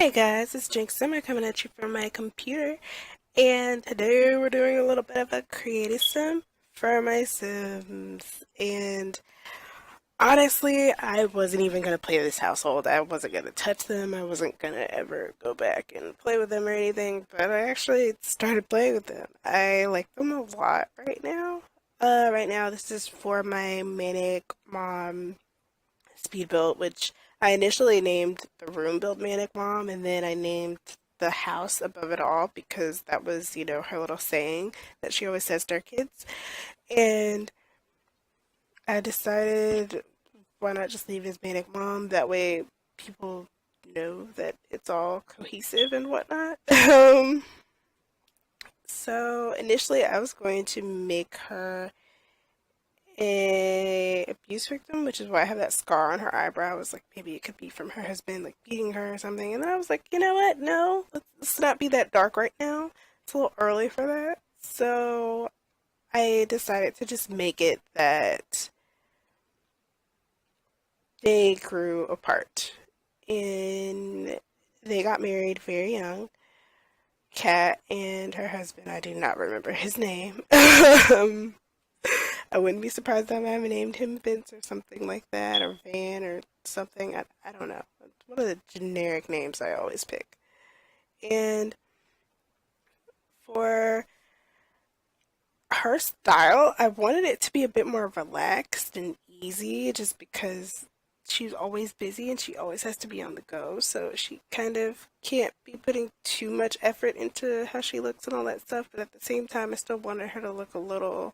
Hey guys, it's Jinx Summer coming at you from my computer, and today we're doing a little bit of a creative sim for my Sims. And honestly, I wasn't even gonna play this household. I wasn't gonna touch them. I wasn't gonna ever go back and play with them or anything. But I actually started playing with them. I like them a lot right now. Right now this is for my Manic Mom Speed Build, which I initially named the room build Manic Mom, and then I named the house above it all because that was, her little saying that she always says to her kids. And I decided, why not just leave it as Manic Mom? That way people know that it's all cohesive and whatnot. So initially I was going to make her a abuse victim, which is why I have that scar on her eyebrow. I was like, maybe it could be from her husband, like beating her or something. And then I was like, you know what? No, let's not be that dark right now. It's a little early for that. So I decided to just make it that they grew apart and they got married very young. Kat and her husband, I do not remember his name. I wouldn't be surprised if I haven't named him Vince or something like that, or Van or something. I don't know. It's one of the generic names I always pick. And for her style, I wanted it to be a bit more relaxed and easy just because she's always busy and she always has to be on the go. So she kind of can't be putting too much effort into how she looks and all that stuff. But at the same time, I still wanted her to look a little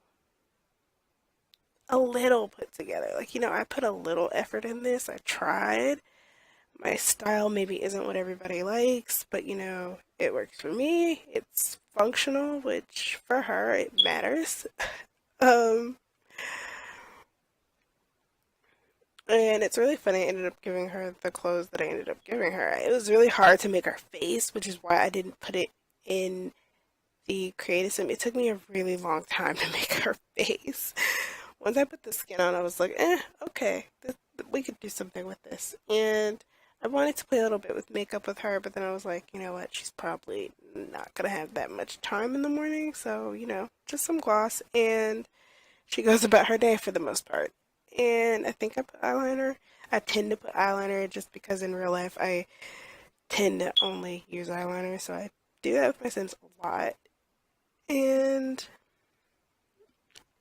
put together. Like, I put a little effort in this. I tried. My style maybe isn't what everybody likes, but it works for me. It's functional, which for her it matters. Um, and it's really funny. I ended up giving her the clothes that I ended up giving her. It was really hard to make her face, which is why I didn't put it in the creative sim. It took me a really long time to make her face. Once I put the skin on, I was like, okay, we could do something with this. And I wanted to play a little bit with makeup with her, but then I was like, you know what, she's probably not gonna have that much time in the morning, so, just some gloss, and she goes about her day for the most part. And I think I put eyeliner. I tend to put eyeliner just because in real life I tend to only use eyeliner, so I do that with my Sims a lot. And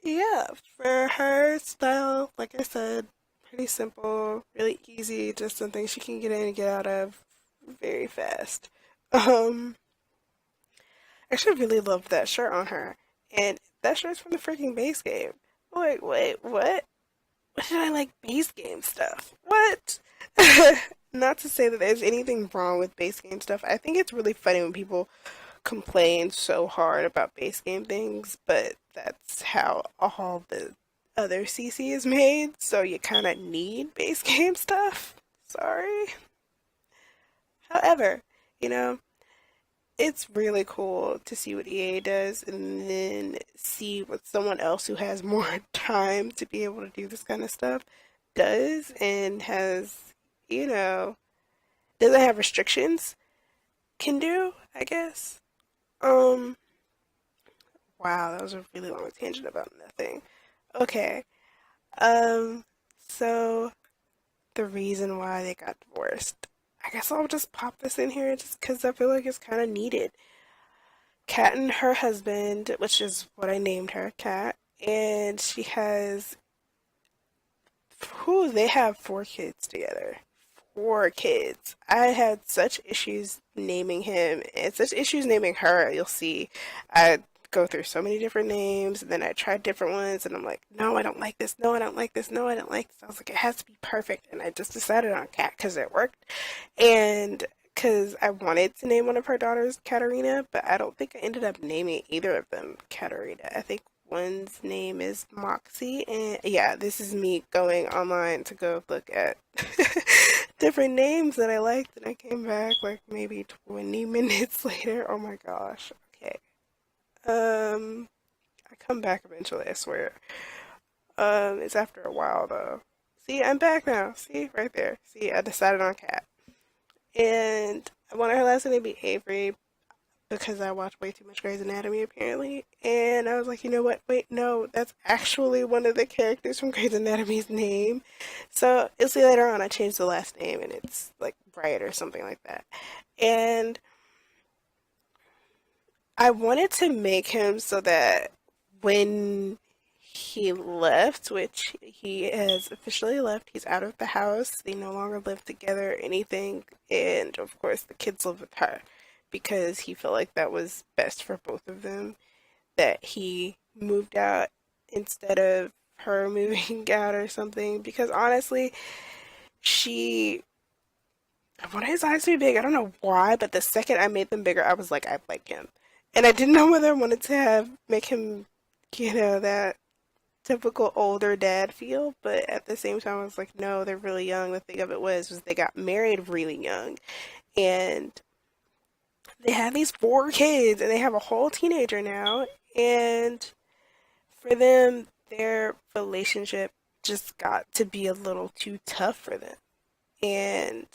yeah, for her style, like I said, pretty simple, really easy, just something she can get in and get out of very fast. Um, actually really loved that shirt on her. And that shirt's from the freaking base game. Wait, what? What did I like base game stuff? What? Not to say that there's anything wrong with base game stuff. I think it's really funny when people complain so hard about base game things, but that's how all the other CC is made, so you kind of need base game stuff. Sorry. However, you know, it's really cool to see what EA does and then see what someone else who has more time to be able to do this kind of stuff does and has, you know, doesn't have restrictions can do, I guess. Um, wow, that was a really long tangent about nothing. Okay. Um, so the reason why they got divorced. I guess I'll just pop this in here just because I feel like it's kind of needed. Kat and her husband, which is what I named her, Kat, and she has, who, they have 4 kids together. 4 kids. I had such issues naming him and such issues naming her. You'll see. I go through so many different names and then I tried different ones and I'm like, no, I don't like this. No, I don't like this. No, I don't like this. I was like, it has to be perfect. And I just decided on Kat because it worked. And because I wanted to name one of her daughters Katarina, but I don't think I ended up naming either of them Katarina. I think one's name is Moxie, and yeah, this is me going online to go look at different names that I liked, and I came back like maybe 20 minutes later. Oh my gosh. Okay. Um, I come back eventually, I swear. It's after a while though. See, I'm back now. See, right there. See, I decided on Cat. And I wanted her last name to be Avery because I watched way too much Grey's Anatomy apparently. And I was like, you know what? Wait, no, that's actually one of the characters from Grey's Anatomy's name. So you'll see later on I changed the last name and it's like Wright or something like that. And I wanted to make him so that when he left, which he has officially left, he's out of the house. They no longer live together or anything. And of course, the kids live with her because he felt like that was best for both of them. That he moved out instead of her moving out or something. Because honestly, she I wanted his eyes to be big. I don't know why, but the second I made them bigger, I was like, I like him. And I didn't know whether I wanted to make him, that typical older dad feel, but at the same time, I was like, no, they're really young. The thing of it was they got married really young, and they had these four kids, and they have a whole teenager now, and for them, their relationship just got to be a little too tough for them. And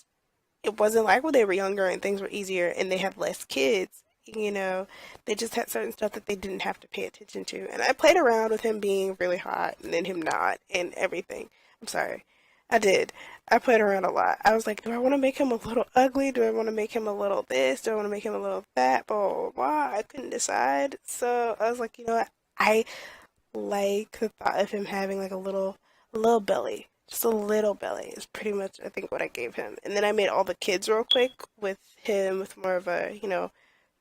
it wasn't like when they were younger and things were easier and they had less kids. They just had certain stuff that they didn't have to pay attention to. And I played around with him being really hot and then him not and everything. I'm sorry. I did. I played around a lot. I was like, do I want to make him a little ugly? Do I want to make him a little this? Do I want to make him a little that? Blah, blah, blah. I couldn't decide. So I was like, you know what? I like the thought of him having like a little belly. Just a little belly is pretty much I think what I gave him. And then I made all the kids real quick with him with more of a,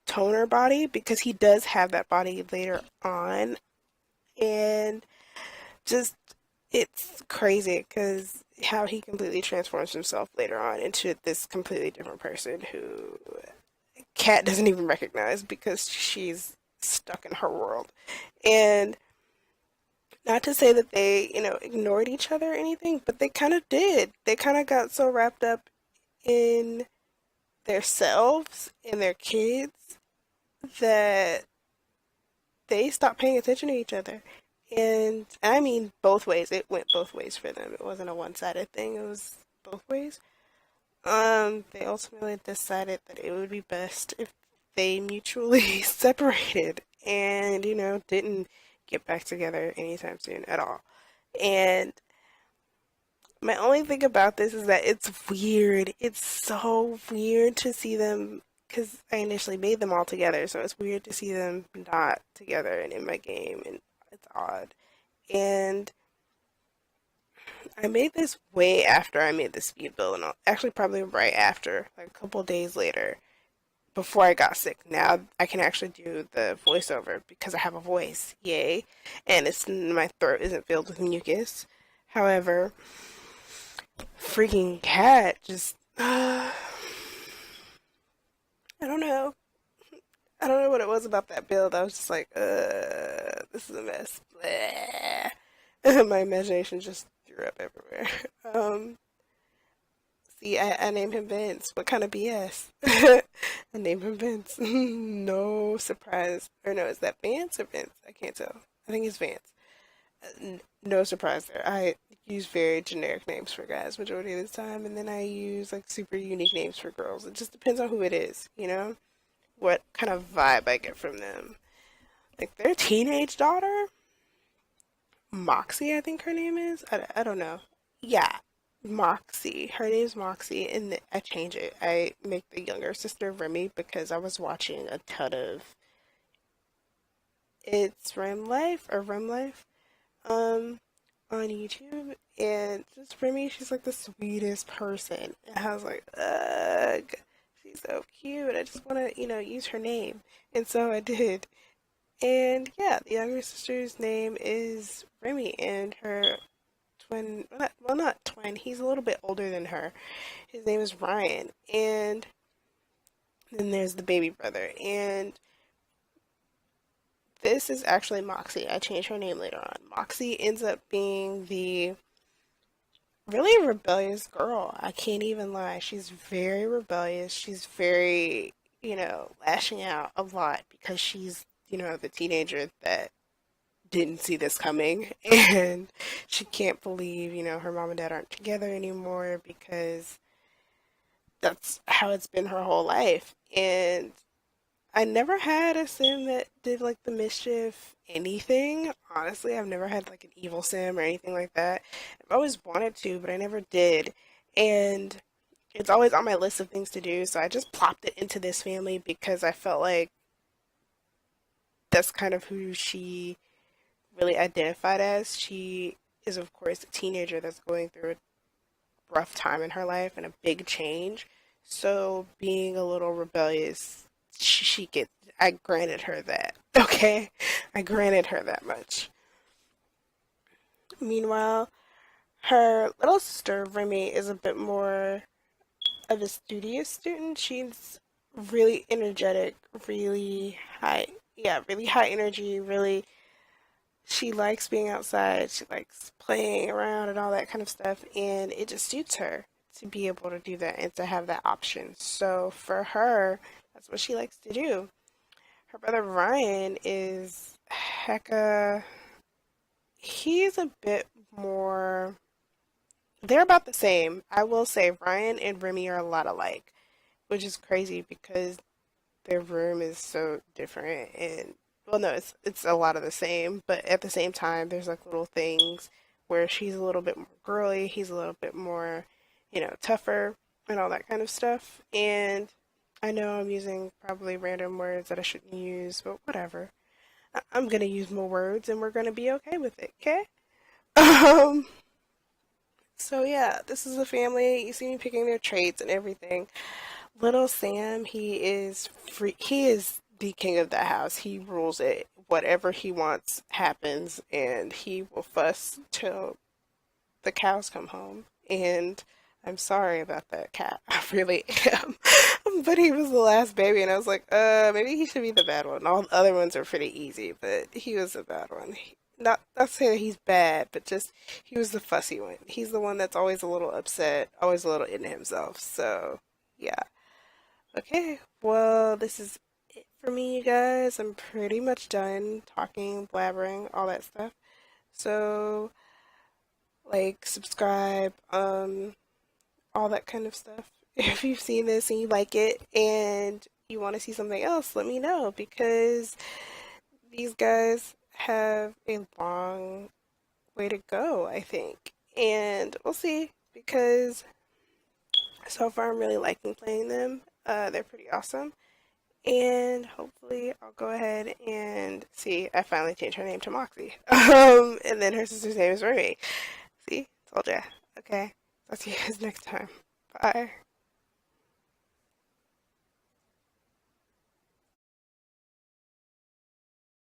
toner body because he does have that body later on. And just it's crazy because how he completely transforms himself later on into this completely different person who Kat doesn't even recognize because she's stuck in her world. And not to say that they, ignored each other or anything, but they kind of did. They kind of got so wrapped up in their selves and their kids that they stopped paying attention to each other. And I mean, both ways. It went both ways for them. It wasn't a one-sided thing. It was both ways. They ultimately decided that it would be best if they mutually separated and, didn't get back together anytime soon at all. And my only thing about this is that it's weird. It's so weird to see them because I initially made them all together, so it's weird to see them not together and in my game, and it's odd. And I made this way after I made the speed build, and actually probably right after, like a couple days later, before I got sick. Now I can actually do the voiceover because I have a voice, yay! And it's my throat isn't filled with mucus. However, freaking cat just I don't know. I don't know what it was about that build. I was just like, this is a mess. My imagination just threw up everywhere. Um, See, I named him Vince. What kind of BS? I named him Vince. No surprise. Or no, is that Vance or Vince? I can't tell. I think it's Vance. No surprise there. I use very generic names for guys majority of the time, and then I use like super unique names for girls. It just depends on who it is, what kind of vibe I get from them. Like their teenage daughter, Moxie, I think her name is. I don't know. Yeah, Moxie. Her name's Moxie, and I change it. I make the younger sister Remy because I was watching a ton of It's Rem Life or Rem Life um on YouTube, and just Remy, she's like the sweetest person. And I was like, ugh, she's so cute. I just want to, use her name, and so I did. And yeah, the younger sister's name is Remy, and her twin, well, not twin, he's a little bit older than her. His name is Ryan. And then there's the baby brother. And this is actually Moxie. I changed her name later on. Moxie ends up being the really rebellious girl. I can't even lie. She's very rebellious. She's very, lashing out a lot because she's, the teenager that didn't see this coming, and she can't believe her mom and dad aren't together anymore because that's how it's been her whole life. And I never had a sim that did like the mischief anything. Honestly, I've never had like an evil sim or anything like that. I've always wanted to, but I never did. And it's always on my list of things to do, so I just plopped it into this family because I felt like that's kind of who she really identified as. She is, of course, a teenager that's going through a rough time in her life and a big change. So being a little rebellious, she gets. I granted her that. Okay, I granted her that much. Meanwhile, her little sister Remy is a bit more of a studious student. She's really energetic, really high, yeah, really high energy, really she likes being outside, she likes playing around and all that kind of stuff, and it just suits her to be able to do that and to have that option. So for her, that's what she likes to do. Her brother Ryan is hecka, he's a bit more, they're about the same. I will say Ryan and Remy are a lot alike, which is crazy because their room is so different and well no it's a lot of the same, but at the same time there's like little things where she's a little bit more girly, he's a little bit more, tougher and all that kind of stuff. And I know I'm using probably random words that I shouldn't use, but whatever. I'm gonna use more words and we're gonna be okay with it, okay? um so yeah, this is a family. You see me picking their traits and everything. Little Sam, he is free. He is the king of the house. He rules it. Whatever he wants happens, and he will fuss till the cows come home. And I'm sorry about that cat. I really am. But he was the last baby, and I was like, maybe he should be the bad one. All the other ones are pretty easy, but he was the bad one. Not saying that he's bad, but just he was the fussy one. He's the one that's always a little upset, always a little into himself. So yeah. Okay, well, this is it for me, you guys. I'm pretty much done talking, blabbering, all that stuff. So, like, subscribe, all that kind of stuff. If you've seen this and you like it and you want to see something else, let me know because these guys have a long way to go, I think. And we'll see because so far I'm really liking playing them. They're pretty awesome. And hopefully I'll go ahead and see. I finally changed her name to Moxie. And then her sister's name is Remy. See? Told ya. Okay. I'll see you guys next time. Bye.